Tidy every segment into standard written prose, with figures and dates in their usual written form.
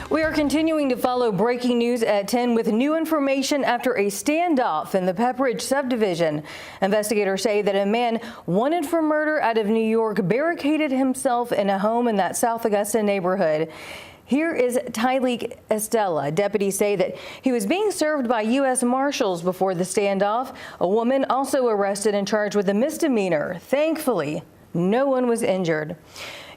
We are continuing to follow breaking news at 10 with new information after a standoff in the Pepperidge subdivision. Investigators say that a man wanted for murder out of New York barricaded himself in a home in that South Augusta neighborhood. Here is Tyleek Estella. Deputies say that he was being served by U.S. Marshals before the standoff. A woman also arrested and charged with a misdemeanor. Thankfully, no one was injured.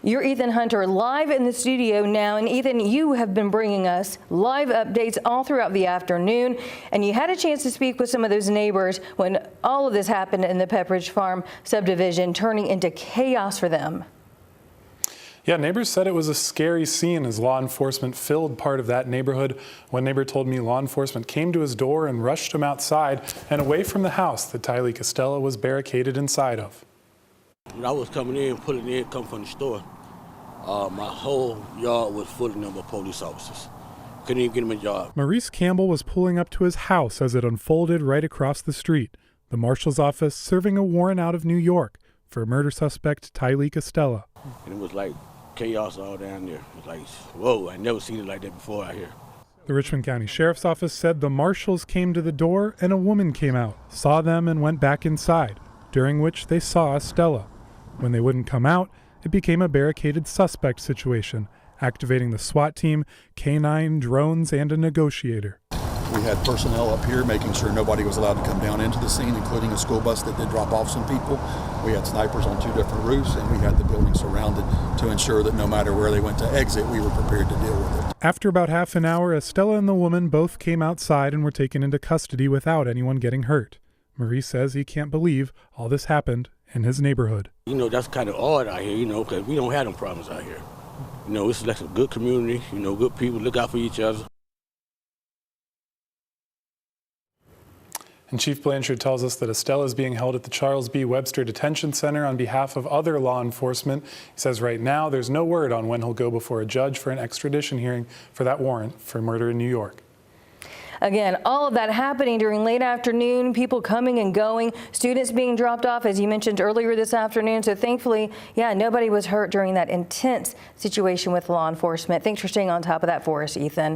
You're Ethan Hunter live in the studio now, and Ethan, you have been bringing us live updates all throughout the afternoon, and you had a chance to speak with some of those neighbors when all of this happened in the Pepperidge Farm subdivision, turning into chaos for them. Yeah, neighbors said it was a scary scene as law enforcement filled part of that neighborhood. One neighbor told me law enforcement came to his door and rushed him outside and away from the house that Tyleek Estella was barricaded inside of. When I was coming in, pulling in, come from the store, my whole yard was full of number of police officers. Couldn't even get them a job. Maurice Campbell was pulling up to his house as it unfolded right across the street. The marshal's office serving a warrant out of New York for murder suspect Tyleek Estella. And it was like chaos all down there. It was like, whoa, I never seen it like that before out here. The Richmond County Sheriff's Office said the marshals came to the door and a woman came out, saw them and went back inside, during which they saw Estella. When they wouldn't come out, it became a barricaded suspect situation, activating the SWAT team, K-9, drones, and a negotiator. We had personnel up here making sure nobody was allowed to come down into the scene, including a school bus that did drop off some people. We had snipers on 2 different roofs, and we had the building surrounded to ensure that no matter where they went to exit, we were prepared to deal with it. After about half an hour, Estella and the woman both came outside and were taken into custody without anyone getting hurt. Maurice says he can't believe all this happened in his neighborhood. You know, that's kind of odd out here, you know, because we don't have them problems out here. You know, it's like a good community, you know, good people look out for each other. And Chief Blanchard tells us that Estella is being held at the Charles B. Webster Detention Center on behalf of other law enforcement. He says right now there's no word on when he'll go before a judge for an extradition hearing for that warrant for murder in New York. Again, all of that happening during late afternoon, people coming and going, students being dropped off, as you mentioned earlier this afternoon. So thankfully, yeah, nobody was hurt during that intense situation with law enforcement. Thanks for staying on top of that for us, Ethan.